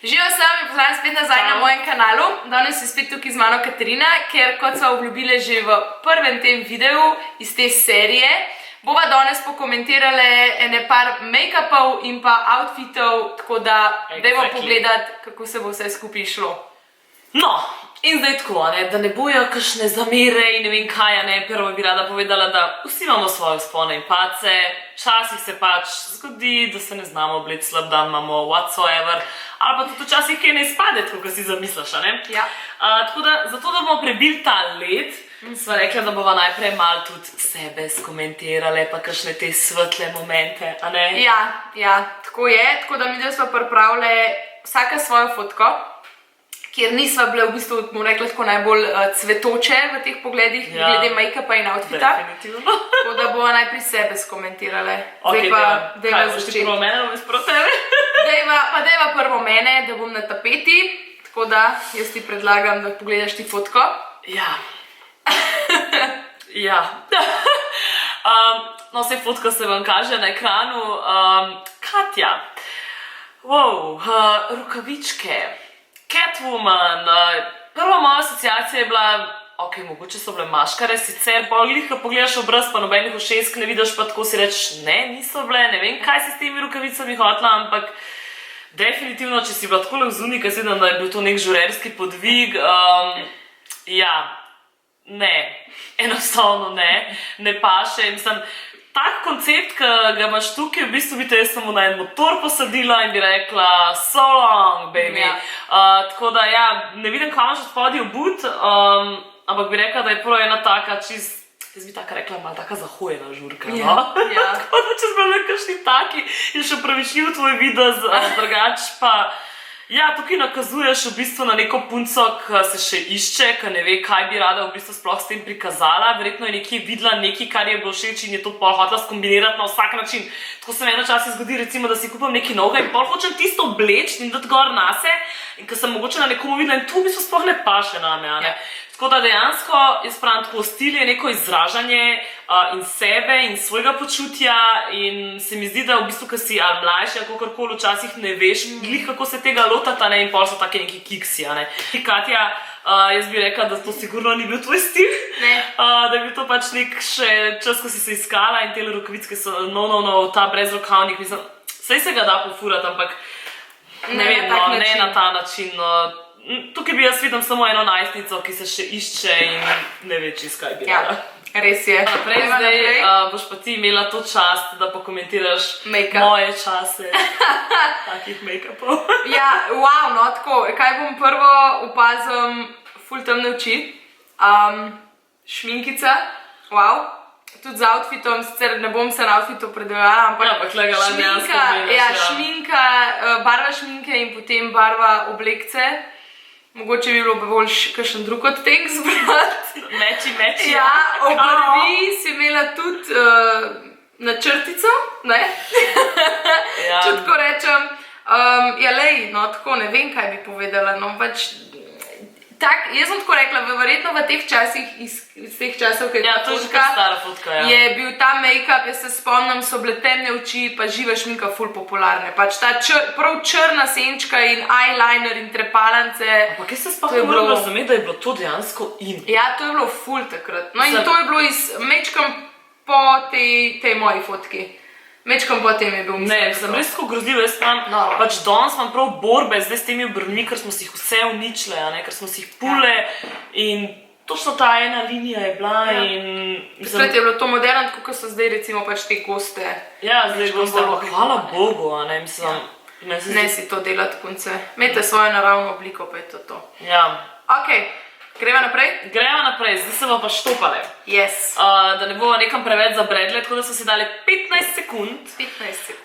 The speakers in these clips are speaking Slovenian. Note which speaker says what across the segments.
Speaker 1: Živijo sem in pozdravljam spet nazaj na mojem kanalu. Danes je spet tukaj z mano Katarina, ker kot sva obljubili že v prvem tem videu iz te serije, bova danes pokomentirali ene par make-upov in pa outfitov, tako da dajmo pogledati, kako se bo vse skupaj šlo.
Speaker 2: No, in zdaj tako, da ne bojo kakšne zamere in ne vem kaj, prvo bi rada povedala, da vsi imamo svoje vzpone in padce, včasih se pač zgodi, da se ne znamo obleti, slab dan imamo, whatsoever, ali pa tudi včasih kaj ne izpade, tako kot si zamisliš,
Speaker 1: Ja.
Speaker 2: Tako da, zato da bomo prebili ta led, sva rekla, da bova najprej malo tudi sebe skomentirale, pa kakšne te svetle momente, a ne?
Speaker 1: Ja, tako je, tako da mi da sva pripravili vsaka svojo fotko, kjer nisva bile v bistvu, bomo rekla, tako najbolj cvetoče v teh pogledih, glede make-upa in outfita.
Speaker 2: Definitivno.
Speaker 1: Tako da bova najprej sebe skomentirale.
Speaker 2: Ok,
Speaker 1: dajva
Speaker 2: boš ti prvo mene, bom izproti tebe?
Speaker 1: Dajva prvo mene, da bom na tapeti, tako da jaz ti predlagam, da pogledaš ti fotko.
Speaker 2: Ja. Ja. No, vse fotko se vam kaže na ekranu. Katja. Wow, rokavičke. Catwoman. Prva moja asociacija je bila, ok, mogoče so bile maškare, sicer pa glih, ko pogledaš obraz, pa nobenih ušesk ne vidiš, pa tako si rečeš, ne, niso bile, ne vem, kaj si s temi rokavicami hotla, ampak definitivno, če si bila tako vzuni, ker sedem, da je bil to nek žurerski podvig, ja, ne, enostavno ne paše, mislim, tak koncept, ki ga imaš tukaj, v bistvu bi te jaz samo na en motor posadila in bi rekla, so long, baby. Tako da, ja, ne vidim, kaj imaš od spodaj obut, ampak bi rekla, da je prvo ena taka čist, jaz bi taka rekla, malo taka zahojena žurka, no? Tako da, če smo nekakšni taki in še pravičljiv tvoj videz, drugač pa, ja, tukaj nakazuješ v bistvu na neko punco, ki se še išče, ki ne ve, kaj bi rada v bistvu sploh s tem prikazala. Verjetno je nekje videla nekaj, kar je bilo všeč in je to pol hotela skombinirati na vsak način. Tako se mi eno časi zgodi, recimo, da si kupam nekaj novega in pol hočem tisto obleči in dati gor nase, in ko sem mogoče na nekomu videla in to v bistvu sploh ne paše name, a ne. Tako da dejansko, jaz pravim tako, stil je neko izražanje in sebe in svojega počutja in se mi zdi, da v bistvu, ko si ali mlajši ali kakorkoli včasih ne veš, glih kako se tega lotata, ne, in pol so take neki kiksi, a ne. Katja, jaz bi rekla, da to sigurno ni bil tvoj stil, da je bil to pač nek še čas, ko si se iskala in tele rokavicke so, ta brezrokavnik, mislim, saj se ga da pofurati, ampak ne vem, ne na ta način, tukaj bi jaz vidim samo eno najstnico, ki se še išče in ne ve čist kaj bi rada.
Speaker 1: Ja, res je.
Speaker 2: Naprej zdaj boš pa ti imela to čast, da pokomentiraš moje čase takih make-upov.
Speaker 1: Ja, wow, no tako, kaj bom prvo opazim, ful temne oči, šminkica, wow, tudi z outfitom, sicer ne bom se na outfitu predeljala, ampak šminka, barva šminke in potem barva oblekce. Mogoče bi bilo bolj kakšen drug odtek zbrati.
Speaker 2: Meči.
Speaker 1: Ja, obrvi si imela tudi načrtico, ne? Če tako rečem. Ja, lej, no tako, ne vem, kaj bi povedala, no pač tak, jaz sem tako rekla, verjetno v teh časih, iz teh časov, kaj
Speaker 2: je to že kar stara fotka, ja.
Speaker 1: Je bil ta make-up, jaz se spomnim, so bile temne oči, pa živa šminka ful popularne. Pač ta prav črna senčka in eyeliner in trepalance.
Speaker 2: Ampak jaz se sploh ne moram razumeti, da je bilo to dejansko in.
Speaker 1: Ja, to je bilo ful takrat. No in to je bilo mečkam po tej moji fotki. Mečkam potem je bil
Speaker 2: Ne, sem res tako grozljiva, jaz pač danes imam prav borbe zdaj s temi obrvmi, ker smo si jih vse uničile, ker smo si jih pule in točno ta ena linija je bila in...
Speaker 1: Takrat je bilo to moderno, tako kot so zdaj recimo pač te goste.
Speaker 2: Ja, zdaj goste, ampak hvala Bogu, mislim...
Speaker 1: Ne si to delati, punce. Imejte svojo naravno obliko, pa je to.
Speaker 2: Ja.
Speaker 1: Ok. Greva naprej?
Speaker 2: Greva naprej, zdaj se bomo pa štopale.
Speaker 1: Yes.
Speaker 2: Da ne bomo nekam preveč zabredle, tako da so si dali 15 sekund,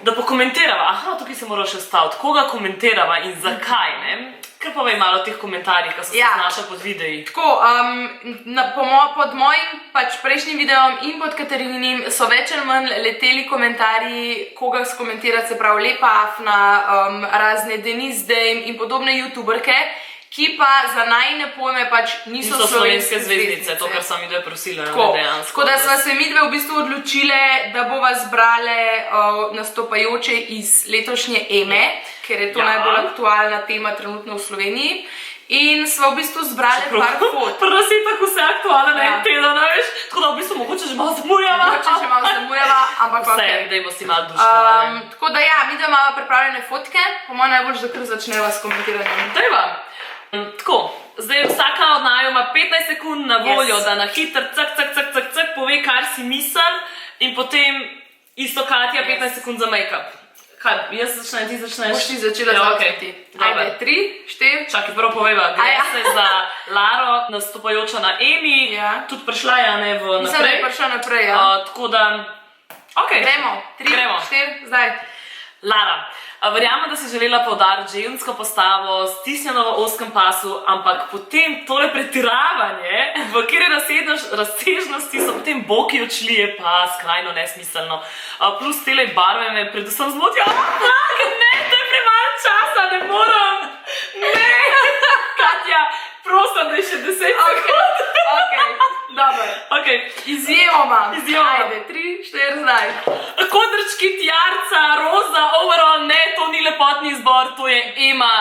Speaker 2: da pokomentirava. Aha, tukaj se moramo še staviti. Koga komentirava in zakaj, ne? Kar povej malo o teh komentarjih, ki so se znašali pod videi.
Speaker 1: Tako, pod mojim pač prejšnjim videom in pod Katarinim so več ali manj leteli komentarji, koga skomentirati, se pravi Lepa Afna, razne Denise Dame in podobne youtuberke, ki pa za najine pojme pač niso slovenske zvezdnice.
Speaker 2: To, kar so mi dve prosile,
Speaker 1: dejansko. Tako da sva se mi dve v bistvu odločile, da bova zbrale nastopajoče iz letošnje Eme, ker je to najbolj aktualna tema trenutno v Sloveniji. In sva v bistvu zbrali par fot.
Speaker 2: Prvo si tako vse aktualno na en teden, veš? Tako da v bistvu mogoče že malo zamujava.
Speaker 1: Ampak
Speaker 2: vse, dajmo si malo dušno.
Speaker 1: Tako da ja, mi da imamo pripravljene fotke, po mojem najbolj, da kar začneva s komentiranjem.
Speaker 2: Dajva. Tako, zdaj vsaka od naju ima 15 sekund na voljo, da na hiter cak, pove, kar si misel in potem isto Katja 15 sekund za make-up. Kaj, jaz začnem, ti začneš?
Speaker 1: Boš ti začela zavljati. Ajde, 3, 4.
Speaker 2: Čakaj, prvo poveva, gre se za Laro, nastopajoča na Emi, tudi prišla je, ne, v naprej.
Speaker 1: Mislim, da je prišla naprej, ja.
Speaker 2: Tako da,
Speaker 1: Gremo, 3, 4, zdaj.
Speaker 2: Lara, verjamem, da si želela poudariti žensko postavo, stisnjeno v ozkem pasu, ampak potem tole pretiravanje, v kjer razsežnosti so potem boki odšli, je pa skrajno nesmiselno. Plus tele barve me predvsem zmotijo. Ne, to je premalo časa, ne moram. Ne, Katja, prosim, da je še 10 sekund.
Speaker 1: Dobro. Izjemoma. Ajde, 3, 4, zdaj.
Speaker 2: Kodrčki, tjarca, roza, overall, ne, to ni lepotni izbor, to je Ema,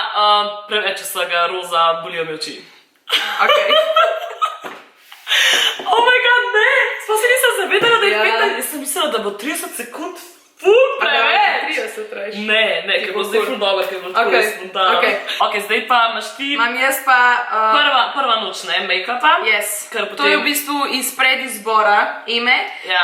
Speaker 2: preveč vsega, roza, bolijo me oči. Oh my god, ne, sploh se nisem zavedala, da je 15, jaz sem mislila, da bo 30 sekund ful preveč.
Speaker 1: 30 reč.
Speaker 2: Ne, ker bo zdaj ful dober, ker bo tako spontano. Ok, zdaj pa imaš ti
Speaker 1: imam jaz pa
Speaker 2: prva noč, ne, make-upa.
Speaker 1: Yes, to je v bistvu iz predizbora Eme,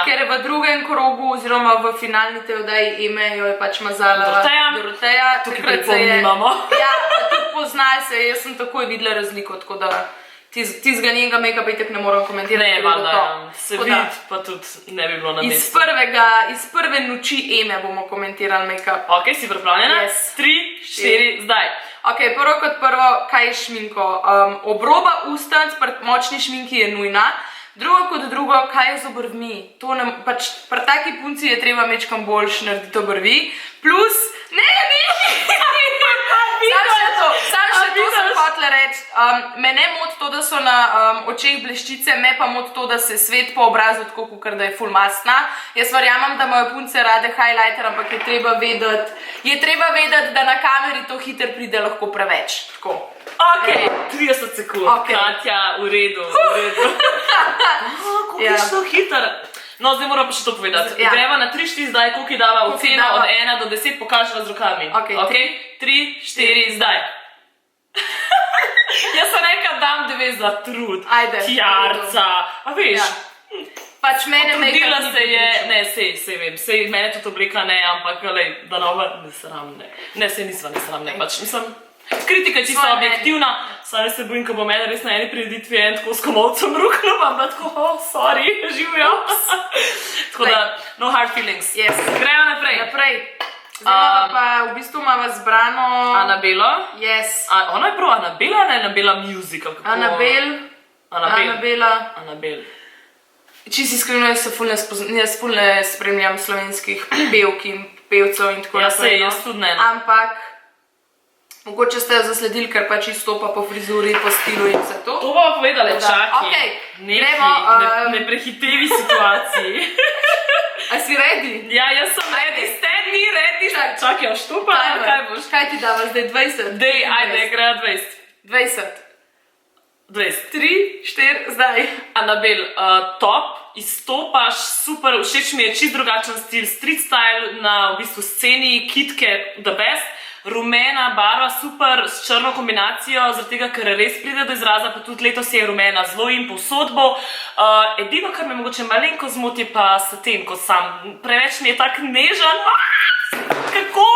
Speaker 1: ker je v drugem krogu oziroma v finalni tej oddaji Eme jo je pač mazala Doroteja.
Speaker 2: Tukaj pripomnimo.
Speaker 1: Ja, tudi poznali se, jaz sem takoj videla razliko, tako da tizga njenega make-upa itak ne moram komentirati.
Speaker 2: Ne, valjda, se vidi, pa tudi ne bi bilo na mestu.
Speaker 1: Iz prve noči Eme bomo komentirali make-up.
Speaker 2: Ok, si pripravljena? 3, 4, zdaj.
Speaker 1: Ok, prvo kot prvo, kaj je šminko? Obroba ustanc pri močni šminki je nujna. Drugo kot drugo, kaj je z obrvmi? Pri taki punci je treba mečkam boljš narediti obrvi. Plus, Sam še to sem hotela reči. Me ne moti to, da so na očeh bleščice, me pa moti to, da se svet po obrazu tako, kakor da je ful mastna. Jaz verjamem, da imajo punce rade highlighter, ampak je treba vedeti, da na kameri to hiter pride lahko preveč.
Speaker 2: Ok, 30 sekund, Katja, v redu. Kako je šlo hiter? No, zdaj moram pa še to povedati. Greva na 3, 4 zdaj, koliko je dava ocena od 1 do 10, pokaževa z rokami. Ok, 3, 4, zdaj. Jaz se nekaj dam 9 za trud. Tjarca. A veš?
Speaker 1: Pač mene
Speaker 2: potrudila se je, ne, sej vem, sej mene tudi oblika ne, ampak da nova nesramne. Ne, sej nisva nesramne, pač mislim. Kritika je čisto objektivna, saj se bojim, ko bo mene res na eni prireditvi en tako s komolcem ruknil, pa bo tako, sorry, živijo. Tako da, no hard feelings. Gremo naprej.
Speaker 1: Zdaj pa v bistvu imamo zbrano
Speaker 2: Anabelo.
Speaker 1: Yes.
Speaker 2: Ona je prav Anabela ali Anabela musical?
Speaker 1: Anabel. Čisto iskreno, jaz ful ne spremljam slovenskih pevk in pevcev in tako naprej.
Speaker 2: Jaz tudi ne.
Speaker 1: Ampak mogoče ste jo zasledili, ker pač izstopa po frizuri, po stilu in vse to.
Speaker 2: To bomo povedali, čaki. Ne prehitevi situaciji.
Speaker 1: A si ready?
Speaker 2: Ja, jaz sem ready. Ste ni ready? Čakaj, oštupa, kaj boš?
Speaker 1: Kaj ti dava zdaj, 20?
Speaker 2: Dej, ajde, greja 20.
Speaker 1: 20.
Speaker 2: 20.
Speaker 1: 3, 4, zdaj.
Speaker 2: Anabel, top, izstopaš, super, všeč mi je čist drugačen stil, street style na v bistvu sceni, kitke, the best. Rumena barva, super, s črno kombinacijo, zaradi tega, ker res pride do izraza, pa tudi letos je rumena zelo in povsod bo. Edino, kar me mogoče malenko zmoti, pa satin, kot sam. Preveč mi je tak nežen. Kako?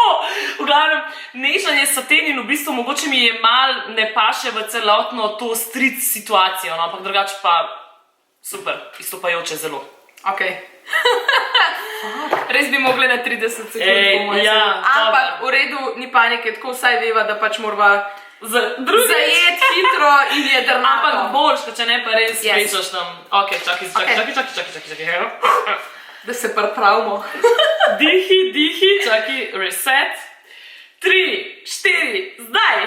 Speaker 2: V glavnem, nežen je satin in v bistvu mogoče mi je mal ne paše v celotno to street situacijo, ampak drugače pa super, izstopajoče zelo.
Speaker 1: Ok. Res bi mogli na 30 sekund. Ampak v redu, ni panike, tako vsaj veva, da pač morava zajeti hitro in jedrnato.
Speaker 2: Ampak boljš, če ne pa res večaš tam. Ok, čakaj.
Speaker 1: Da se pripravimo.
Speaker 2: Dihi, čakaj, reset. 3, 4, zdaj.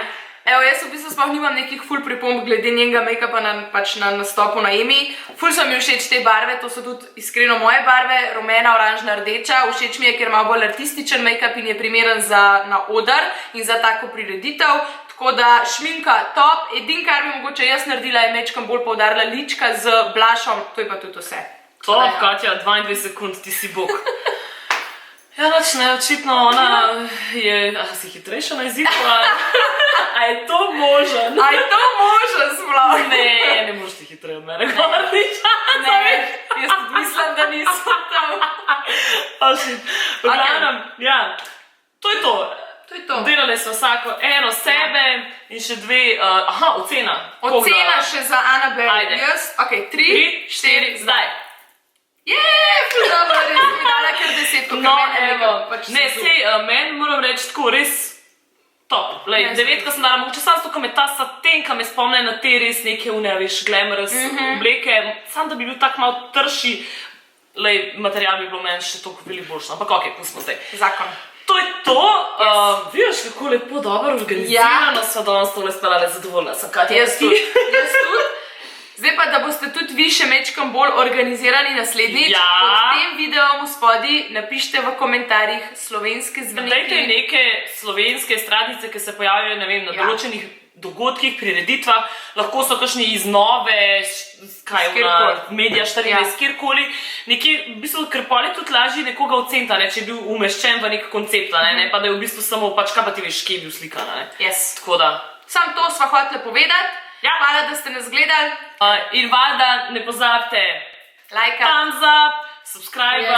Speaker 1: Evo, jaz v bistvu sploh nimam nekih ful pripomb glede njenega make-upa pač na nastopu na Emi. Ful so mi všeč te barve, to so tudi iskreno moje barve, rumena, oranžna, rdeča. Všeč mi je, ker ima bolj artističen make-up in je primeren na oder in za tako prireditev. Tako da šminka top, edin kar bi mogoče jaz naredila je mečkam bolj poudarila lička z blushom, to je pa tudi vse.
Speaker 2: Top, Katja, 22 sekund, ti si bog. Ja, noč ne, očitno ona je, si hitrejša na jeziku, a je to možen?
Speaker 1: A je to možen sploh?
Speaker 2: Ne možeš ti hitreje od mene govoriti.
Speaker 1: Ne, jaz tudi mislim, da nisem tam.
Speaker 2: V glavnem, ja, to je to.
Speaker 1: To je to.
Speaker 2: Delali smo vsako eno sebe in še dve, ocena.
Speaker 1: Ocena še za Annabelle,
Speaker 2: Ajde.
Speaker 1: jaz, ok, 3,
Speaker 2: 4, zdaj.
Speaker 1: ful dobro, res mi dala kar 10, ko
Speaker 2: No,
Speaker 1: meni
Speaker 2: evo,
Speaker 1: pač
Speaker 2: ne, sej, meni moram reči tako, res top. Lej,
Speaker 1: Jaz
Speaker 2: 9 sem dala, mogoče samo zato, ko me ta satenka me spomne na te res neke veš, glamorous obleke, samo da bi bil tak malo trši, lej, material bi bilo meni še toliko veliko boljši, ampak ok, pustimo zdaj.
Speaker 1: zakon.
Speaker 2: To je to, vidiš, kako lepo, dobro organizirano sva danes tole speljale, zadovoljna sem, Katja.
Speaker 1: Jaz tudi. Zdaj pa, da boste tudi vi še mečkam bolj organizirani naslednjič, pod tem videom v spodi napišite v komentarjih slovenske zveniki.
Speaker 2: Dajte neke slovenske estradnice, ki se pojavijo, ne vem, na določenih dogodkih, prireditvah, lahko so kakšni iz Nove, Medija 24, kjerkoli, nekje, v bistvu, ker pol je tudi lažje nekoga oceniti, če je bil umeščen v nek koncept, ne pa da je v bistvu samo, pač kaj pa ti veš, kje je bil slikan, ne. Tako da.
Speaker 1: Sam to sva hotela povedati. Hvala, da ste nas gledali.
Speaker 2: In valjda ne pozabite thumbs up, subscribe.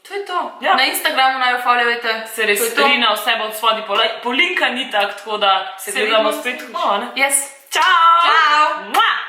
Speaker 1: To je to. Na Instagramu naj jo followujete.
Speaker 2: Se res Rina vse bo od spodaj polinkani tako da se gledamo spet.
Speaker 1: Yes.
Speaker 2: Čau!
Speaker 1: Čau!